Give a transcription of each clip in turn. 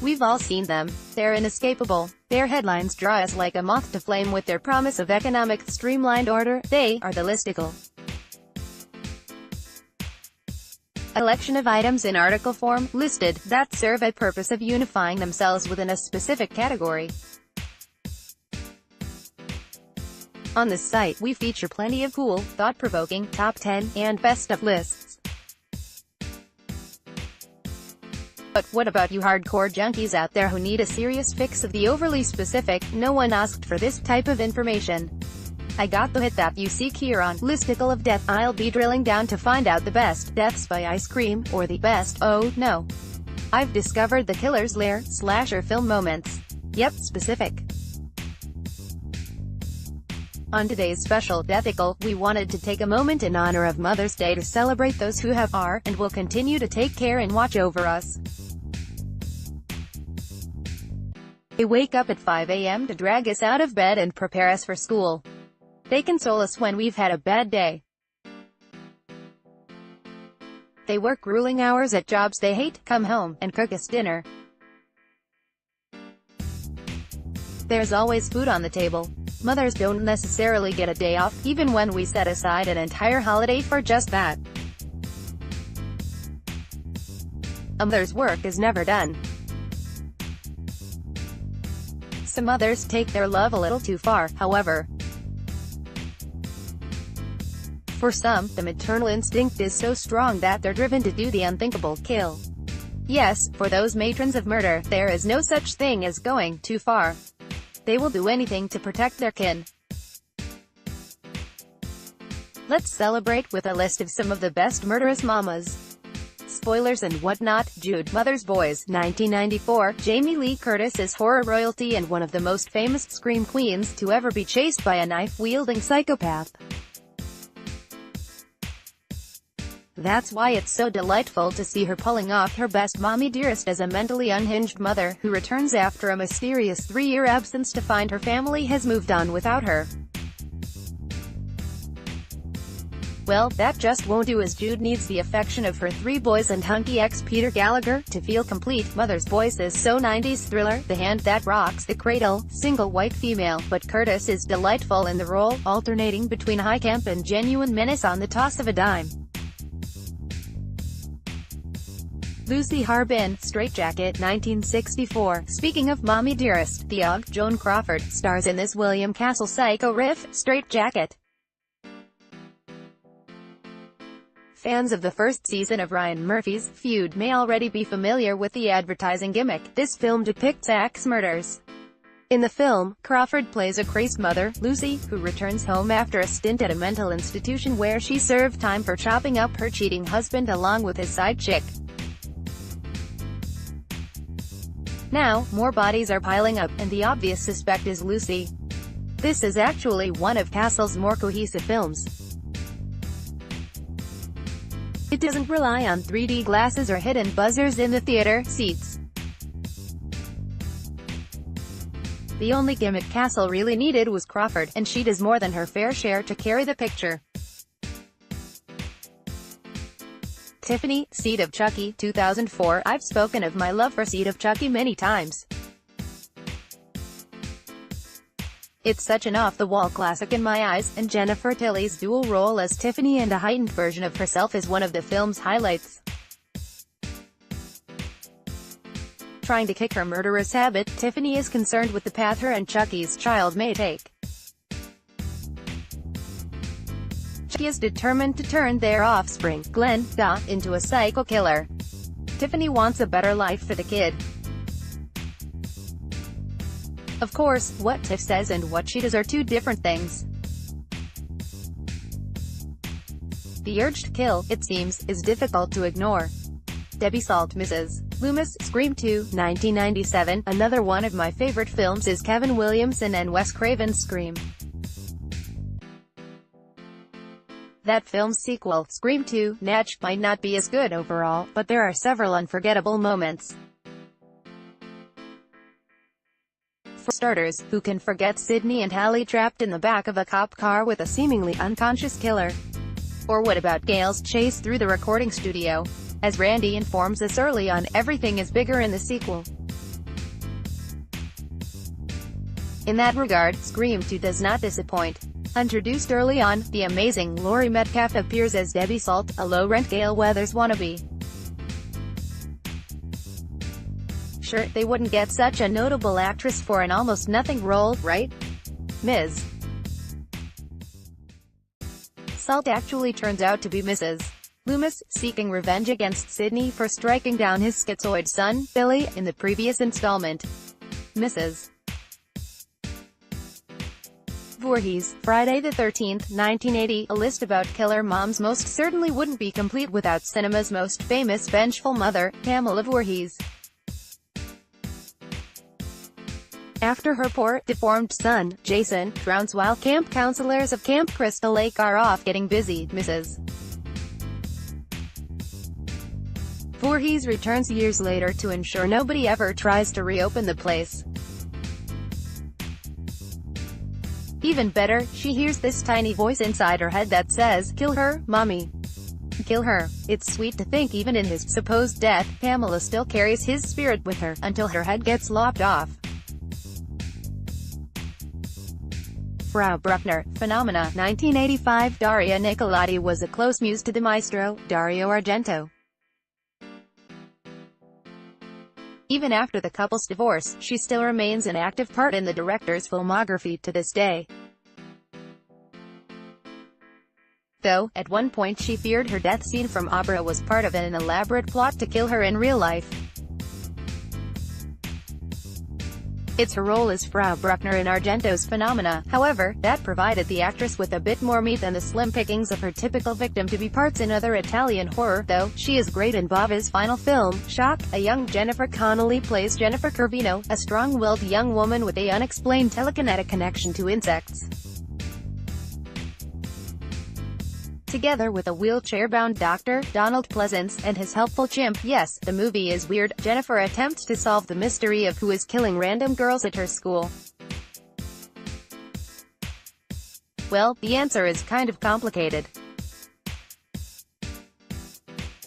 We've all seen them. They're inescapable. Their headlines draw us like a moth to flame with their promise of economic streamlined order. They are the Listicle. A collection of items in article form, listed, that serve a purpose of unifying themselves within a specific category. On this site, we feature plenty of cool, thought-provoking, top 10, and best of lists. But what about you hardcore junkies out there who need a serious fix of the overly specific? No one asked for this type of information. I got the hit that you seek here on Listicle of Death. I'll be drilling down to find out the best deaths by ice cream, or the best, oh no, I've discovered the killer's lair, slasher film moments. Yep, specific. On today's special Deathicle, we wanted to take a moment in honor of Mother's Day to celebrate those who have, are, and will continue to take care and watch over us. They wake up at 5 a.m. to drag us out of bed and prepare us for school. They console us when we've had a bad day. They work grueling hours at jobs they hate, come home, and cook us dinner. There's always food on the table. Mothers don't necessarily get a day off, even when we set aside an entire holiday for just that. A mother's work is never done. Some mothers take their love a little too far, however. For some, the maternal instinct is so strong that they're driven to do the unthinkable, kill. Yes, for those matrons of murder, there is no such thing as going too far. They will do anything to protect their kin. Let's celebrate with a list of some of the best murderous mamas. Spoilers and whatnot. Jude, Mother's Boys, 1994. Jamie Lee Curtis is horror royalty and one of the most famous scream queens to ever be chased by a knife-wielding psychopath. That's why it's so delightful to see her pulling off her best mommy dearest as a mentally unhinged mother who returns after a mysterious 3-year absence to find her family has moved on without her. Well, that just won't do, as Jude needs the affection of her 3 boys and hunky ex Peter Gallagher to feel complete. Mother's Boys is so 90s thriller, the hand that rocks the cradle, single white female, but Curtis is delightful in the role, alternating between high camp and genuine menace on the toss of a dime. Lucy Harbin, Straitjacket, 1964. Speaking of mommy dearest, the Og, Joan Crawford, stars in this William Castle psycho riff, Straitjacket. Fans of the first season of Ryan Murphy's Feud may already be familiar with the advertising gimmick. This film depicts axe murders. In the film, Crawford plays a crazed mother, Lucy, who returns home after a stint at a mental institution where she served time for chopping up her cheating husband along with his side chick. Now, more bodies are piling up, and the obvious suspect is Lucy. This is actually one of Castle's more cohesive films. It doesn't rely on 3D glasses or hidden buzzers in the theater seats. The only gimmick Castle really needed was Crawford, and she does more than her fair share to carry the picture. Tiffany, Seed of Chucky, 2004. I've spoken of my love for Seed of Chucky many times. It's such an off-the-wall classic in my eyes, and Jennifer Tilly's dual role as Tiffany and a heightened version of herself is one of the film's highlights. Trying to kick her murderous habit, Tiffany is concerned with the path her and Chucky's child may take. Chucky is determined to turn their offspring, Glenn, into a psycho killer. Tiffany wants a better life for the kid. Of course, what Tiff says and what she does are two different things. The urge to kill, it seems, is difficult to ignore. Debbie Salt, Mrs. Loomis, Scream 2, 1997. Another one of my favorite films is Kevin Williamson and Wes Craven's Scream. That film's sequel, Scream 2, Natch, might not be as good overall, but there are several unforgettable moments. For starters, who can forget Sidney and Hallie trapped in the back of a cop car with a seemingly unconscious killer? Or what about Gail's chase through the recording studio? As Randy informs us early on, everything is bigger in the sequel. In that regard, Scream 2 does not disappoint. Introduced early on, the amazing Laurie Metcalf appears as Debbie Salt, a low-rent Gale Weathers wannabe. Sure, they wouldn't get such a notable actress for an almost-nothing role, right? Ms. Salt actually turns out to be Mrs. Loomis, seeking revenge against Sidney for striking down his schizoid son, Billy, in the previous installment. Mrs. Voorhees, Friday the 13th, 1980. A list about killer moms most certainly wouldn't be complete without cinema's most famous vengeful mother, Pamela Voorhees. After her poor, deformed son, Jason, drowns while camp counselors of Camp Crystal Lake are off getting busy, Mrs. Voorhees returns years later to ensure nobody ever tries to reopen the place. Even better, she hears this tiny voice inside her head that says, "Kill her, mommy. Kill her." It's sweet to think even in his supposed death, Pamela still carries his spirit with her, until her head gets lopped off. Frau Bruckner, Phenomena, 1985. Daria Nicolodi was a close muse to the maestro, Dario Argento. Even after the couple's divorce, she still remains an active part in the director's filmography to this day. Though, at one point she feared her death scene from opera was part of an elaborate plot to kill her in real life. It's her role as Frau Bruckner in Argento's Phenomena, however, that provided the actress with a bit more meat than the slim pickings of her typical victim-to-be parts in other Italian horror, though she is great in Bava's final film, Shock. A young Jennifer Connelly plays Jennifer Curvino, a strong-willed young woman with a unexplained telekinetic connection to insects. Together with a wheelchair-bound doctor, Donald Pleasance, and his helpful chimp, yes, the movie is weird, Jennifer attempts to solve the mystery of who is killing random girls at her school. Well, the answer is kind of complicated.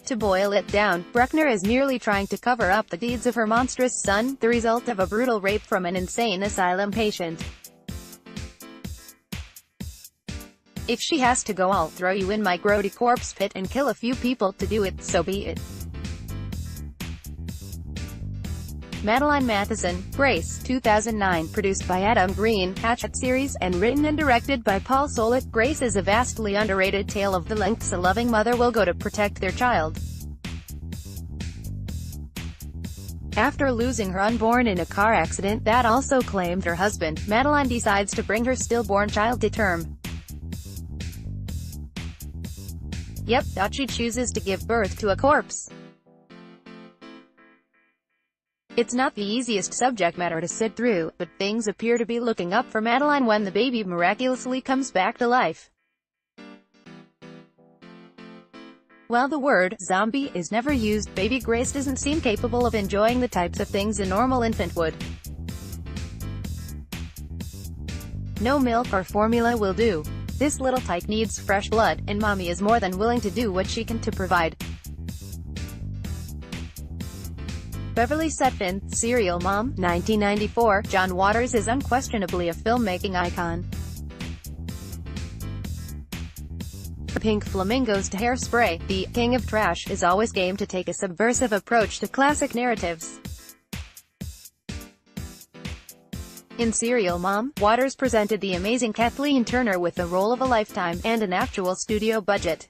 To boil it down, Bruckner is merely trying to cover up the deeds of her monstrous son, the result of a brutal rape from an insane asylum patient. If she has to go, "I'll throw you in my grody corpse pit and kill a few people to do it, so be it." Madeline Matheson, Grace, 2009, produced by Adam Green, Hatchet series, and written and directed by Paul Solet. Grace is a vastly underrated tale of the lengths a loving mother will go to protect their child. After losing her unborn in a car accident that also claimed her husband, Madeline decides to bring her stillborn child to term. Yep, she chooses to give birth to a corpse. It's not the easiest subject matter to sit through, but things appear to be looking up for Madeline when the baby miraculously comes back to life. While the word "zombie" is never used, baby Grace doesn't seem capable of enjoying the types of things a normal infant would. No milk or formula will do. This little tyke needs fresh blood, and mommy is more than willing to do what she can to provide. Beverly Sutphin, Serial Mom, 1994. John Waters is unquestionably a filmmaking icon. From Pink Flamingos to Hairspray, the "King of Trash" is always game to take a subversive approach to classic narratives. In Serial Mom, Waters presented the amazing Kathleen Turner with the role of a lifetime, and an actual studio budget.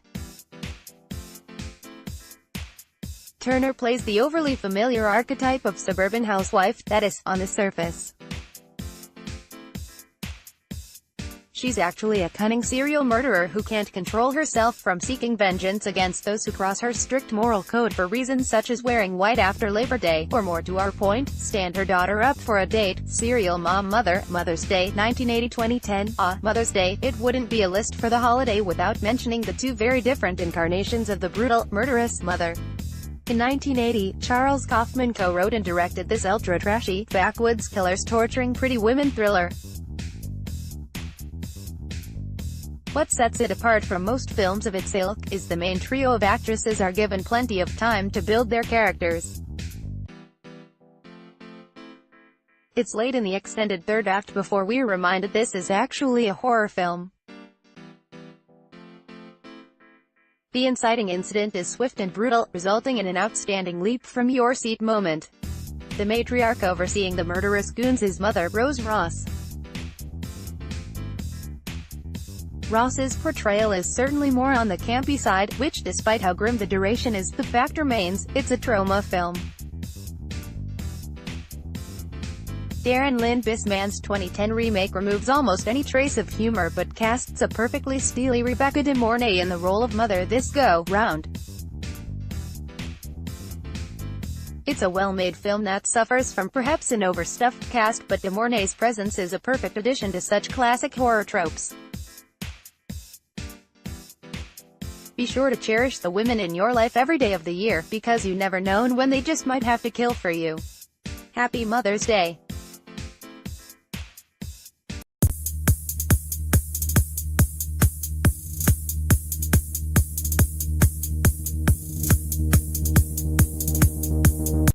Turner plays the overly familiar archetype of suburban housewife, that is, on the surface. She's actually a cunning serial murderer who can't control herself from seeking vengeance against those who cross her strict moral code for reasons such as wearing white after Labor Day, or more to our point, stand her daughter up for a date. Serial Mom Mother's Day, 1980-2010. Mother's Day. It wouldn't be a list for the holiday without mentioning the two very different incarnations of the brutal, murderous mother. In 1980, Charles Kaufman co-wrote and directed this ultra-trashy, backwoods killers torturing pretty women thriller. What sets it apart from most films of its ilk is the main trio of actresses are given plenty of time to build their characters. It's late in the extended third act before we're reminded this is actually a horror film. The inciting incident is swift and brutal, resulting in an outstanding leap-from-your-seat moment. The matriarch overseeing the murderous goons is Mother Rose Ross. Ross's portrayal is certainly more on the campy side, which, despite how grim the duration is, the fact remains, it's a trauma film. Darren Lynn Bisman's 2010 remake removes almost any trace of humor but casts a perfectly steely Rebecca De Mornay in the role of Mother this go-round. It's a well-made film that suffers from perhaps an overstuffed cast, but De Mornay's presence is a perfect addition to such classic horror tropes. Be sure to cherish the women in your life every day of the year, because you never know when they just might have to kill for you. Happy Mother's Day!